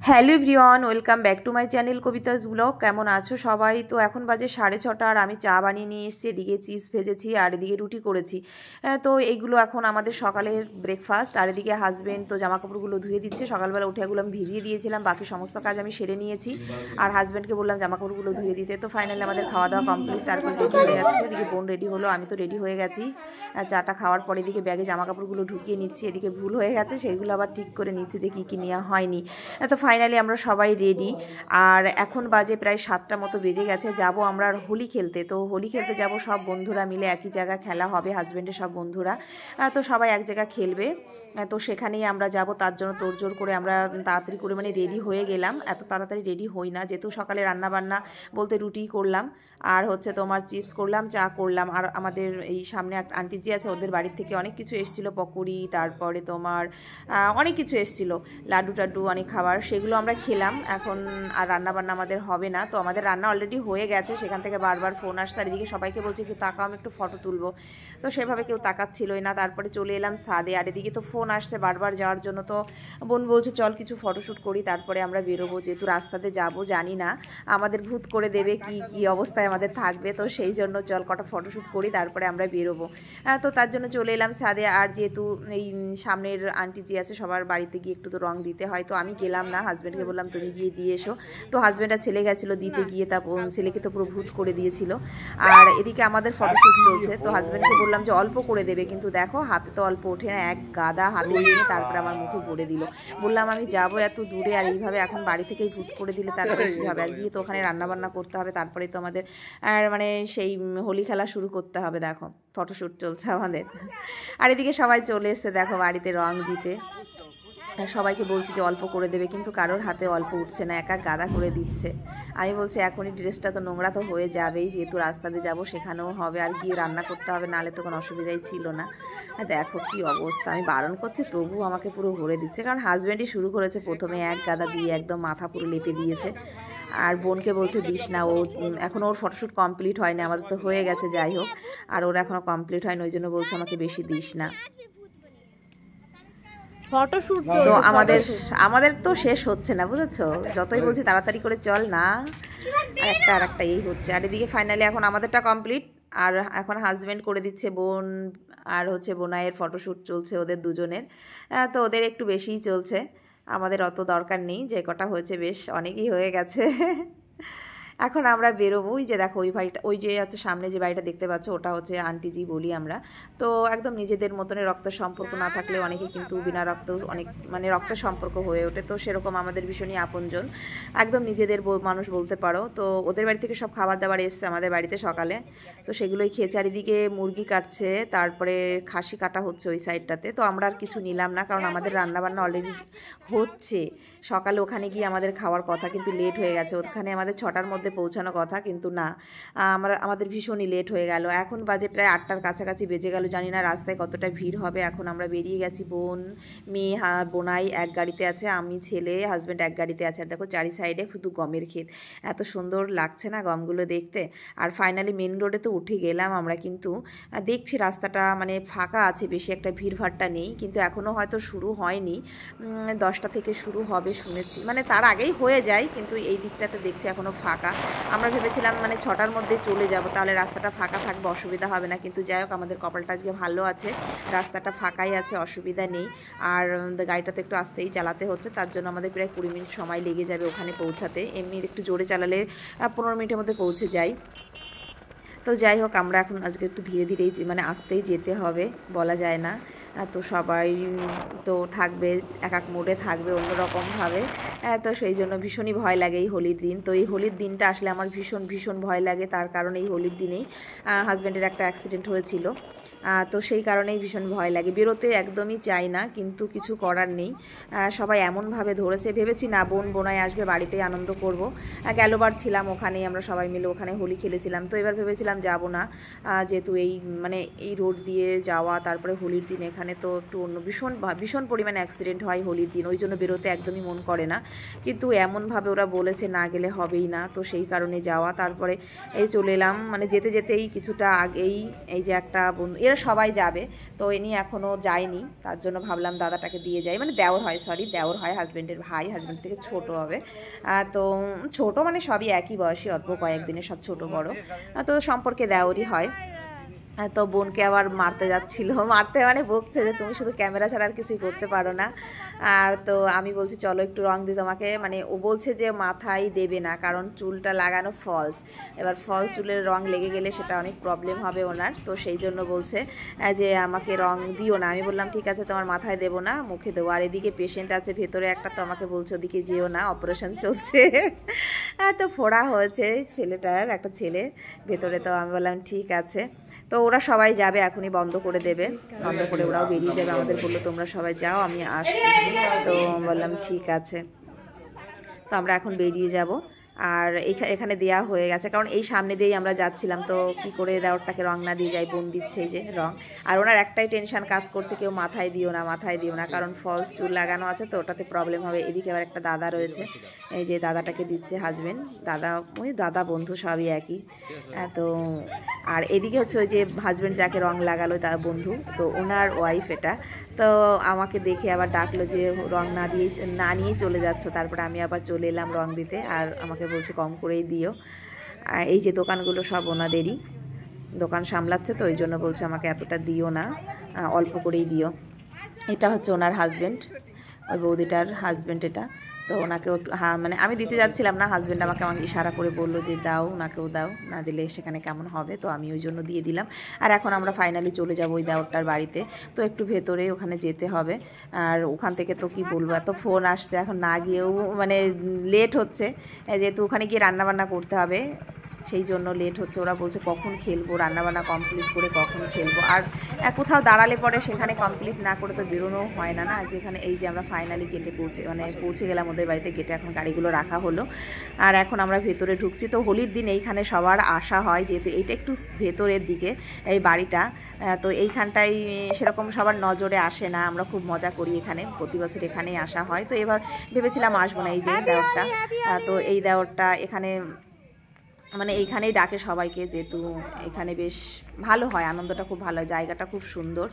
Hello everyone, welcome back to my channel Kavita's blog. কেমন আছো সবাই? তো এখন বাজে 6:30 আর আমি চা বানিয়ে নিয়ে এসেছি। এদিকে চিপস ভেজেছি আর এদিকে রুটি করেছি। তো এইগুলো এখন আমাদের সকালের ব্রেকফাস্ট। আর এদিকে হাজব্যান্ড তো জামাকাপড়গুলো ধুয়ে দিচ্ছে। সকালবেলা উঠে এগুলো আমি ভিজিয়ে দিয়েছিলাম, বাকি সমস্ত কাজ আমি সেরে নিয়েছি। আর হাজব্যান্ডকে বললাম জামাকাপড়গুলো ধুয়ে দিতে। তো ফাইনালি আমাদের খাওয়া দাওয়া কমপ্লিট, তারপর রেডি হয়ে যাচ্ছে। এদিকে বোন রেডি হলো, আমি তো রেডি হয়ে গেছি। চাটা খাওয়ার পরে এদিকে ব্যাগে জামাকাপড়গুলো ঢুকিয়ে নিচ্ছি। এদিকে ভুল হয়ে গেছে, সেইগুলো আবার ঠিক করে নিচ্ছি যে কী কী নেওয়া হয়নি। তো ফাইনালি আমরা সবাই রেডি। আর এখন বাজে প্রায় 7টা মতো বেজে গেছে। যাব আমরা হোলি খেলতে। তো হোলি খেলতে যাব সব বন্ধুরা মিলে, একই জায়গায় খেলা হবে, হাজব্যান্ডের সব বন্ধুরা। তো সবাই এক জায়গায় খেলবে। তো সেখানেই আমরা যাব। তার জন্য তোড়জোড় করে আমরা তাড়াতাড়ি করে মানে রেডি হয়ে গেলাম। এত তাড়াতাড়ি রেডি হই না, যেহেতু সকালে রান্নাবান্না বলতে রুটি করলাম আর হচ্ছে তোমার চিপস করলাম, চা করলাম। আর আমাদের এই সামনে একটা আন্টি জি আছে, ওদের বাড়ির থেকে অনেক কিছু এসেছিলো, পকোড়ি, তারপরে তোমার অনেক কিছু এসেছিলো, লাড্ডু টাড্ডু, অনেক খাবার, সেগুলো আমরা খেলাম। এখন আর রান্নাবান্না আমাদের হবে না। তো আমাদের রান্না অলরেডি হয়ে গেছে, সেখান থেকে বারবার ফোন আসছে। আর এদিকে সবাইকে বলছে একটু তাকাও, আমি একটু ফটো তুলবো। তো সেভাবে কেউ তাকাচ্ছিলই না। তারপরে চলে এলাম ছাদে। আর এদিকে তো ফোন আসছে বারবার যাওয়ার জন্য। তো বোন বলছে চল কিছু ফটোশ্যুট করি, তারপরে আমরা বেরোবো। যেহেতু রাস্তাতে যাব, জানি না আমাদের ভূত করে দেবে, কি কি অবস্থায় আমাদের থাকবে। তো সেই জন্য চল কটা ফটোশ্যুট করি, তারপরে আমরা বেরোবো। তো তার জন্য চলে এলাম ছাদে। আর যেহেতু এই সামনের আন্টি যে আছে, সবার বাড়িতে গিয়ে একটু তো রং দিতে হয়। তো আমি গেলাম না, হাজব্যান্ডকে বললাম তুমি গিয়ে দিয়ে এসো। তো হাজব্যান্ড আর ছেলে গেছিলো দিতে, গিয়ে তা ছেলেকে তো পুরো ভূত করে দিয়েছিল। আর এদিকে আমাদের ফটোশ্যুট চলছে। তো হাজব্যান্ডকে বললাম যে অল্প করে দেবে, কিন্তু দেখো হাতে তো অল্প ওঠে না, এক গাদা হাতে নিয়ে তারপরে আমার মুখে ভরে দিল। বললাম আমি যাবো এত দূরে, আর এইভাবে এখন বাড়ি থেকেই ভূত করে দিলে তারপরে কী হবে? আর গিয়ে তো ওখানে রান্নাবান্না করতে হবে, তারপরে তো আমাদের মানে সেই হোলি খেলা শুরু করতে হবে। দেখো ফটোশ্যুট চলছে আমাদের। আর এদিকে সবাই চলে এসছে দেখো বাড়িতে রং দিতে। সবাইকে বলছি যে অল্প করে দেবে, কিন্তু কারোর হাতে অল্প উঠছে না, এক এক গাদা করে দিচ্ছে। আমি বলছি এখনই ড্রেসটা তো নোংরা তো হয়ে যাবেই, যেহেতু রাস্তাতে যাব, সেখানেও হবে, আর গিয়ে রান্না করতে হবে, নাহলে তো কোনো অসুবিধাই ছিল না। দেখো কি অবস্থা, আমি বারণ করছি তবুও আমাকে পুরো ভরে দিচ্ছে। কারণ হাজব্যান্ডই শুরু করেছে প্রথমে, এক গাদা দিয়ে একদম মাথা পুরো লেপে দিয়েছে। আর বোনকে বলছে দিস না, ও এখন ওর ফটোশ্যুট কমপ্লিট হয়নি, আমাদের তো হয়ে গেছে যাই হোক, আর ওর এখনও কমপ্লিট হয়নি, ওই জন্য বলছে আমাকে বেশি দিস না। ফটোশুট তো আমাদের তো শেষ হচ্ছে না, বুঝেছো? যতই বলছি তাড়াতাড়ি করে চল না, আর একটা এই হচ্ছে। আর এদিকে ফাইনালি এখন আমাদেরটা কমপ্লিট। আর এখন হাজব্যান্ড করে দিচ্ছে বোন আর হচ্ছে বোনাইয়ের ফটোশ্যুট চলছে ওদের দুজনের। তো ওদের একটু বেশিই চলছে, আমাদের অত দরকার নেই, যে কটা হয়েছে বেশ অনেকই হয়ে গেছে। এখন আমরা বেরোবো। ওই যে দেখো ওই বাড়িটা, ওই যে আছে সামনে যে বাড়িটা দেখতে পাচ্ছ, ওটা হচ্ছে আন্টিজি বলি আমরা। তো একদম নিজেদের মতনের রক্তের সম্পর্ক না থাকলে অনেকে কিন্তু বিনা রক্ত অনেক মানে রক্তের সম্পর্ক হয়ে ওঠে। তো সেরকম আমাদের ভীষণই আপনজন, একদম নিজেদের মানুষ বলতে পারো। তো ওদের বাড়ি থেকে সব খাবার দাবার এসছে আমাদের বাড়িতে সকালে, তো সেগুলোই খেয়ে। চারিদিকে মুরগি কাটছে, তারপরে খাসি কাটা হচ্ছে ওই সাইডটাতে। তো আমরা আর কিছু নিলাম না, কারণ আমাদের রান্নাবান্না অলরেডি হচ্ছে। সকালে ওখানে গিয়ে আমাদের খাওয়ার কথা, কিন্তু লেট হয়ে গেছে। ওখানে আমাদের 6টার মধ্যে পৌঁছানো কথা, কিন্তু না, আমাদের ভীষণই লেট হয়ে গেল। এখন বাজে প্রায় 8টার কাছাকাছি বেজে গেল। জানি না রাস্তায় কতটা ভিড় হবে। এখন আমরা বেরিয়ে গেছি, বোন, মেয়ে, বোনাই এক গাড়িতে আছে, আমি, ছেলে, হাজব্যান্ড এক গাড়িতে আছে। আর দেখো চারি সাইডে শুধু গমের ক্ষেত, এত সুন্দর লাগছে না গমগুলো দেখতে। আর ফাইনালি মেন রোডে তো উঠে গেলাম আমরা, কিন্তু দেখছি রাস্তাটা মানে ফাঁকা আছে, বেশি একটা ভিড়ভাড়টা নেই, কিন্তু এখনও হয়তো শুরু হয়নি। 10টা থেকে শুরু হবে শুনেছি, মানে তার আগেই হয়ে যায়, কিন্তু এই দিকটাতে দেখছি এখনও ফাঁকা। আমরা ভেবেছিলাম মানে 6টার মধ্যে চলে যাব, তাহলে রাস্তাটা ফাঁকা থাকবে, অসুবিধা হবে না। কিন্তু যাই হোক আমাদের কপালটা আজকে ভালো আছে, রাস্তাটা ফাঁকাই আছে, অসুবিধা নেই। আর গাড়িটা তো একটু আস্তেই চালাতে হচ্ছে, তার জন্য আমাদের প্রায় 20 মিনিট সময় লেগে যাবে ওখানে পৌঁছাতে। এমনি একটু জোরে চালালে 15 মিনিটের মধ্যে পৌঁছে যাই। তো যাই হোক আমরা এখন আজকে একটু ধীরে ধীরেই মানে আস্তেই যেতে হবে, বলা যায় না। তো সবাই তো থাকবে, এক এক মোডে থাকবে অন্যরকমভাবে। তো সেই জন্য ভীষণই ভয় লাগে এই হোলির দিন। তো এই হোলির দিনটা আসলে আমার ভীষণ ভীষণ ভয় লাগে, তার কারণ এই হোলির দিনেই হাজব্যান্ডের একটা অ্যাক্সিডেন্ট হয়েছিল। তো সেই কারণেই ভীষণ ভয় লাগে, বেরোতে একদমই চাই না, কিন্তু কিছু করার নেই। সবাই এমনভাবে ধরেছে, ভেবেছি না বোন বোনাই আসবে, বাড়িতেই আনন্দ করব। গেলবার ছিলাম ওখানেই, আমরা সবাই মিলে ওখানে হোলি খেলেছিলাম। তো এবার ভেবেছিলাম যাব না, যেহেতু এই মানে এই রোড দিয়ে যাওয়া, তারপরে হোলির দিন এখানে তো একটু অন্য ভীষণ পরিমাণে অ্যাক্সিডেন্ট হয় হোলির দিন, ওই জন্য বেরোতে একদমই মন করে না। কিন্তু এমনভাবে ওরা বলেছে না গেলে হবেই না, তো সেই কারণে যাওয়া। তারপরে এই চলে এলাম, মানে যেতে যেতেই কিছুটা আগেই এই যে একটা বন্ধু, এরা দূরের সবাই যাবে, তো ইনি এখনও যায়নি, তার জন্য ভাবলাম দাদাটাকে দিয়ে যাই, মানে দেওর হয়, সরি দেওর হয়, হাজব্যান্ডের ভাই, হাজব্যান্ড থেকে ছোট হবে। তো ছোট মানে সবই একই বয়সী, অল্প কয়েকদিনের সব ছোট বড়, তো সম্পর্কে দেওরই হয়। তো বোনকে আবার মারতে যাচ্ছিল, মারতে মানে বকছে যে তুমি শুধু ক্যামেরা ছাড়া আর কিছুই করতে পারো না। আর তো আমি বলছি চলো একটু রং দিই তোমাকে, মানে ও বলছে যে মাথায় দেবে না, কারণ চুলটা লাগানো ফলস, এবার ফলস চুলের রং লেগে গেলে সেটা অনেক প্রবলেম হবে ওনার, তো সেই জন্য বলছে যে আমাকে রং দিও না। আমি বললাম ঠিক আছে তোমার মাথায় দেবো না, মুখে দেবো। আর এদিকে পেশেন্ট আছে ভেতরে একটা, তো আমাকে বলছে ওদিকে যেও না, অপারেশন চলছে। তো ফোড়া হয়েছে ছেলেটার, একটা ছেলে ভেতরে, তো আমি বললাম ঠিক আছে। তো ওরা সবাই যাবে, এখনই বন্ধ করে দেবে, বন্ধ করে ওরাও বেরিয়ে যাবে, আমাদের বললো তোমরা সবাই যাও আমি আসছি। তো বললাম ঠিক আছে, তো আমরা এখন বেরিয়ে যাব। আর এখানে দেয়া হয়ে গেছে, কারণ এই সামনে দিয়েই আমরা যাচ্ছিলাম, তো কি করে দেওয়ারটাকে রং না দিয়ে যাই, বোন দিচ্ছে এই যে রং। আর ওনার একটাই টেনশন কাজ করছে, কেউ মাথায় দিও না, মাথায় দিও না, কারণ ফলস চুল লাগানো আছে, তো ওটাতে প্রবলেম হবে। এদিকে আবার একটা দাদা রয়েছে, এই যে দাদাটাকে দিচ্ছে হাজবেন্ড, দাদা ওই দাদা বন্ধু সবই একই। তো আর এদিকে হচ্ছে ওই যে হাজব্যান্ড যাকে রং লাগালো তার বন্ধু, তো ওনার ওয়াইফ এটা। তো আমাকে দেখে আবার ডাকলো যে রং না নিয়েই চলে যাচ্ছ, তারপরে আমি আবার চলে এলাম রং দিতে, আর আমাকে বলছে কম করেই দিও। আর এই যে দোকানগুলো সব ওনাদেরই, দোকান সামলাচ্ছে, তো ওই জন্য বলছে আমাকে এতটা দিও না, অল্প করেই দিও। এটা হচ্ছে ওনার হাজব্যান্ড, ওই বৌদিটার হাজব্যান্ড এটা। তো ওনাকেও মানে আমি দিতে যাচ্ছিলাম না, হাজব্যান্ড আমাকে ইশারা করে বললো যে দাও, ওনাকেও দাও, না দিলে সেখানে কেমন হবে, তো আমি ওই জন্য দিয়ে দিলাম। আর এখন আমরা ফাইনালি চলে যাব ওই দেওরটার বাড়িতে, তো একটু ভেতরে ওখানে যেতে হবে। আর ওখান থেকে তো কি বলবো, এত ফোন আসছে, এখন না গিয়েও মানে লেট হচ্ছে, যেহেতু ওখানে গিয়ে রান্নাবান্না করতে হবে, সেই জন্য লেট হচ্ছে। ওরা বলছে কখন খেলবো, রান্নাবান্না কমপ্লিট করে কখন খেলবো। আর কোথাও দাঁড়ালে পরে সেখানে কমপ্লিট না করে তো বেরোনো হয় না, না যেখানে এই যে আমরা ফাইনালি গেটে পৌঁছে গেলাম ওদের বাড়িতে, গেটে এখন গাড়িগুলো রাখা হলো। আর এখন আমরা ভেতরে ঢুকছি। তো হোলির দিন এইখানে সবার আসা হয়, যেহেতু এইটা একটু ভেতরের দিকে এই বাড়িটা, তো এইখানটাই সেরকম সবার নজরে আসে না, আমরা খুব মজা করি এখানে, প্রতি বছর এখানেই আসা হয়। তো এবার ভেবেছিলাম আসবো না, এই যে দেওরটা, তো এই দেওরটা এখানে মানে এইখানেই ডাকে সবাইকে, যেহেতু এখানে বেশ ভালো হয়, আনন্দটা খুব ভালো হয়, জায়গাটা খুব সুন্দর।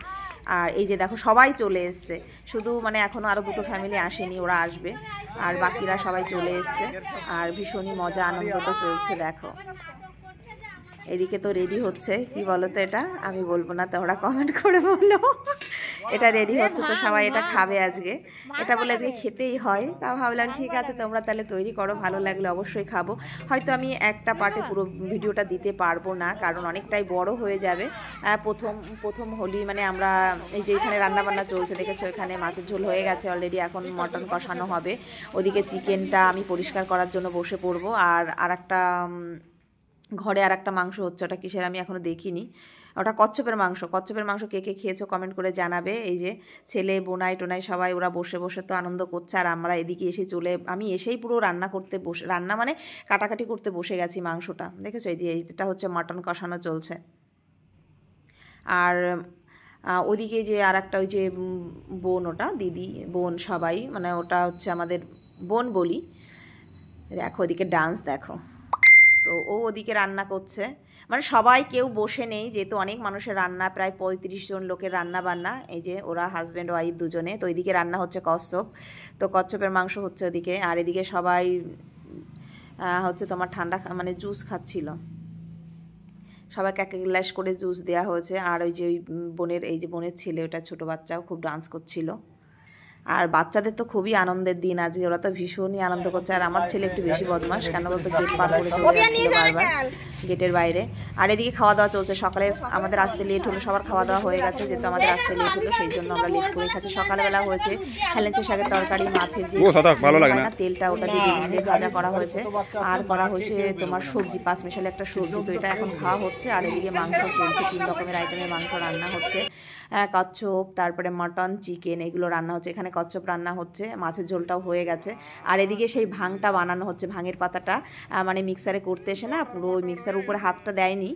আর এই যে দেখো সবাই চলে এসছে, শুধু মানে এখনও আরও দুটো ফ্যামিলি আসেনি, ওরা আসবে, আর বাকিরা সবাই চলে এসছে, আর ভীষণই মজা আনন্দটা চলছে। দেখো এদিকে তো রেডি হচ্ছে, কি বলো তো এটা আমি বলবো না, তো ওরা কমেন্ট করে বললো এটা রেডি হচ্ছে, তো সবাই এটা খাবে আজকে, এটা বলে আজকে খেতেই হয়। তা ভাবলাম ঠিক আছে তোমরা তাহলে তৈরি করো, ভালো লাগলে অবশ্যই খাবো। হয়তো আমি একটা পার্টে পুরো ভিডিওটা দিতে পারবো না, কারণ অনেকটাই বড় হয়ে যাবে। প্রথম হোলি মানে আমরা এই যে এখানে রান্নাবান্না চলছে দেখেছো, এখানে মাছের ঝোল হয়ে গেছে অলরেডি, এখন মটন কষানো হবে, ওদিকে চিকেনটা আমি পরিষ্কার করার জন্য বসে পড়বো। আর একটা ঘরে আর একটা মাংস হচ্ছে, ওটা কিসের আমি এখনও দেখিনি, ওটা কচ্ছপের মাংস। কে কে খেয়েছো কমেন্ট করে জানাবে। এই যে ছেলে বোনাই টোনাই সবাই ওরা বসে বসে তো আনন্দ করছে, আর আমরা এদিকে এসে আমি এসেই পুরো রান্না মানে কাটাকাটি করতে বসে গেছি মাংসটা, দেখেছো। এই যে এটা হচ্ছে মাটন কষানো চলছে। আর ওদিকে যে আর একটা ওই যে বোন, ওটা দিদি বোন সবাই, মানে ওটা হচ্ছে আমাদের বোন বলি, দেখো ওদিকে ডান্স দেখো। তো ও ওদিকে রান্না করছে, মানে সবাই কেউ বসে নেই, যেহেতু অনেক মানুষের রান্না, প্রায় 35 জন লোকের রান্না বান্না। এই যে ওরা হাজব্যান্ড ওয়াইফ দুজনে, তো এদিকে রান্না হচ্ছে কচ্ছপ, তো কচ্ছপের মাংস হচ্ছে ওদিকে। আর এদিকে সবাই হচ্ছে তোমার ঠান্ডা মানে জুস খাচ্ছিল, সবাইকে এক এক গ্লাস করে জুস দেওয়া হয়েছে। আর ওই যে এই যে বোনের ছেলে, ওটা ছোটো বাচ্চাও খুব ডান্স করছিল। আর বাচ্চাদের তো খুবই আনন্দের দিন আজকে, ওরা তো ভীষণই আনন্দ করছে। আর আমার ছেলে একটু বেশি বদমাশ, কেন বলতো গেট পার করে চলে যাচ্ছিল বারবার গেটের বাইরে। আর এদিকে খাওয়া দাওয়া চলছে, সকালে আমাদের আসতে লেট হলো, সবার খাওয়া দাওয়া হয়ে গেছে, যেহেতু আমাদের আসতে লেট হলো সেই জন্য আমরা লেট করে খাচ্ছি। সকালবেলা হয়েছে হেলেঞ্চা শাকের তরকারি, মাছের যে তেলটা ওটা দিয়ে ভাজা করা হয়েছে, আর করা হয়েছে তোমার সবজি, 5 মিশালে একটা সবজি, তো এটা এখন খাওয়া হচ্ছে। আর এদিকে মাংস চলছে, 3 রকমের আইটেমের মাংস রান্না হচ্ছে, কচ্ছপ, তারপরে মটন, চিকেন, এগুলো রান্না হচ্ছে। এখানে কচ্ছপ রান্না হচ্ছে, মাছের ঝোলটাও হয়ে গেছে। আর এদিকে সেই ভাংটা বানানো হচ্ছে, ভাঙের পাতাটা মানে মিক্সারে করতে এসে না পুরো ওই মিক্সারের উপরে হাতটা দেয়নি,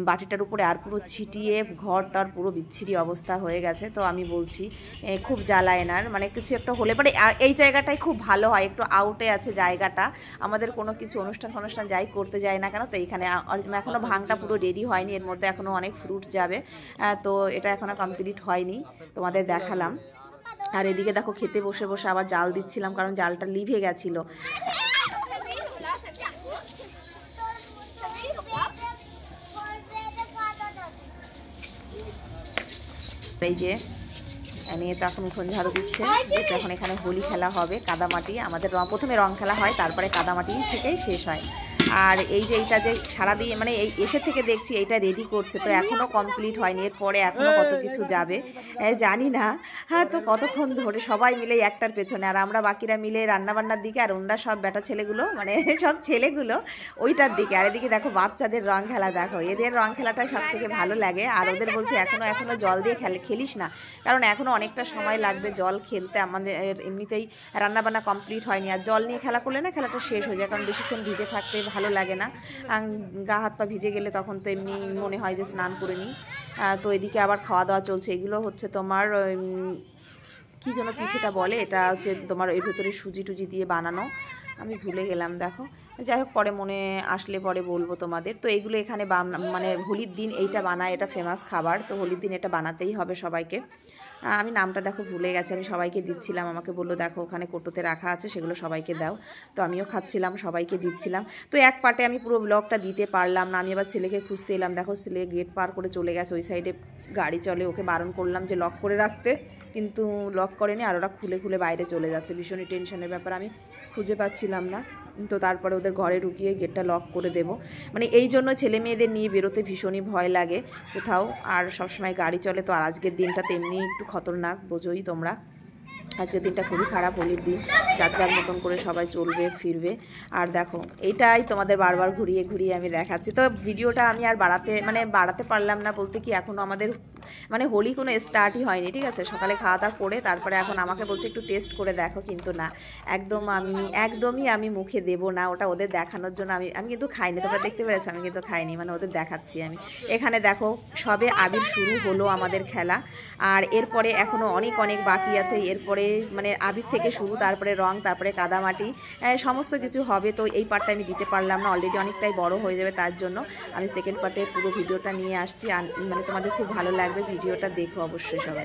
বাটিটার উপরে আর পুরো ছিটিয়ে ঘরটার পুরো বিচ্ছিরি অবস্থা হয়ে গেছে। তো আমি বলছি খুব জ্বালা এনার, মানে কিছু একটা হলে পরে এই জায়গাটাই খুব ভালো হয়, একটু আউটে আছে জায়গাটা, আমাদের কোনো কিছু অনুষ্ঠান যাই করতে যায় না কেন। তো এইখানে এখনও ভাংটা পুরো রেডি হয়নি, এর মধ্যে এখনও অনেক ফ্রুটস যাবে, তো এটা এখনও কমপ্লিট হয়নি, তোমাদের দেখালাম। আর এদিকে দেখো খেতে বসে বসে আবার জাল দিচ্ছিলাম, কারণ জালটা লিভে গেছিলো। এই যে নিয়ে তো এখন উঠোন ঝাড়ু দিচ্ছে, যখন এখানে হোলি খেলা হবে কাদামাটি, আমাদের প্রথমে রং খেলা হয়, তারপরে কাদামাটি থেকেই শেষ হয়। আর এই যে এইটা যে সারাদিন মানে এই এসে থেকে দেখছি এইটা রেডি করছে, তো এখনও কমপ্লিট হয়নি, এরপরে এখনও কত কিছু যাবে জানি না। হ্যাঁ, তো কতক্ষণ ধরে সবাই মিলে একটার পেছনে, আর আমরা বাকিরা মিলে রান্নাবান্নার দিকে, আর ওনারা সব বেটা ছেলেগুলো মানে সব ছেলেগুলো ওইটার দিকে। আর এদিকে দেখো বাচ্চাদের রং খেলা, দেখো এদের রং খেলাটা সব থেকে ভালো লাগে। আর ওদের বলছে এখনও জল দিয়ে খেলিস না, কারণ এখনও অনেকটা সময় লাগবে জল খেলতে, আমাদের এমনিতেই রান্নাবান্না কমপ্লিট হয়নি, আর জল নিয়ে খেলা করলে না খেলাটা শেষ হয়ে যায়, কারণ বেশিক্ষণ ভিজে থাকতে ভালো লাগে না, গা হাত পা ভিজে গেলে তখন তো এমনি মনে হয় যে স্নান করে নিই। তো এদিকে আবার খাওয়া দাওয়া চলছে, এগুলো হচ্ছে তোমার কী যেন পিঠেটা বলে, এটা হচ্ছে তোমার এর ভেতরে সুজি টুজি দিয়ে বানানো, আমি ভুলে গেলাম দেখো, যাই হোক পরে মনে আসলে পরে বলবো তোমাদের। তো এইগুলো এখানে মানে হোলির দিন এইটা বানায়, এটা ফেমাস খাবার, তো হোলির দিন এটা বানাতেই হবে সবাইকে। আমি নামটা দেখো ভুলে গেছি, আমি সবাইকে দিচ্ছিলাম, আমাকে বললো দেখো ওখানে কোটোতে রাখা আছে, সেগুলো সবাইকে দাও। তো আমিও খাচ্ছিলাম, সবাইকে দিচ্ছিলাম। তো এক পার্টে আমি পুরো ব্লগটা দিতে পারলাম না, আমি আবার ছেলেকে খুঁজতে এলাম, দেখো ছেলে গেট পার করে চলে গেছে, ওই সাইডে গাড়ি চলে, ওকে বারণ করলাম যে লক করে রাখতে, কিন্তু লক করেনি, আর ওরা খুলে বাইরে চলে যাচ্ছে, ভীষণই টেনশনের ব্যাপার, আমি খুঁজে পাচ্ছিলাম না। তো তারপরে ওদের ঘরে ঢুকিয়ে গেটটা লক করে দেব, মানে এই জন্য ছেলে মেয়েদের নিয়ে বেরোতে ভীষণই ভয় লাগে কোথাও, আর সবসময় গাড়ি চলে, তো আর আজকের দিনটা তেমনি একটু খতরনাক, বোঝোই তোমরা, আজকের দিনটা খুবই খারাপ, হোলির দিন, যার মতন করে সবাই চলবে ফিরবে। আর দেখো এইটাই তোমাদের বারবার ঘুরিয়ে আমি দেখাচ্ছি। তো ভিডিওটা আমি আর বাড়াতে পারলাম না, বলতে কি এখনও আমাদের মানে হোলি কোনো স্টার্টই হয়নি, ঠিক আছে, সকালে খাওয়া দাওয়া করে তারপরে এখন আমাকে বলছে একটু টেস্ট করে দেখো, কিন্তু না, একদমই আমি মুখে দেব না, ওটা ওদের দেখানোর জন্য আমি কিন্তু খাইনি, তোমরা দেখতে পেরেছো আমি কিন্তু খাইনি, মানে ওদের দেখাচ্ছি আমি। এখানে দেখো সবে আবির শুরু হলো আমাদের খেলা, আর এরপরে এখনও অনেক বাকি আছে, এরপরে মানে আবির থেকে শুরু, তারপরে রং, তারপরে কাদামাটি, সমস্ত কিছু হবে। তো এই পার্টটা আমি দিতে পারলাম না, অলরেডি অনেকটাই বড় হয়ে যাবে, তার জন্য আমি সেকেন্ড পার্টে পুরো ভিডিওটা নিয়ে আসছি, মানে তোমাদের খুব ভালো লাগবে, ভিডিওটা দেখো অবশ্যই সবাই।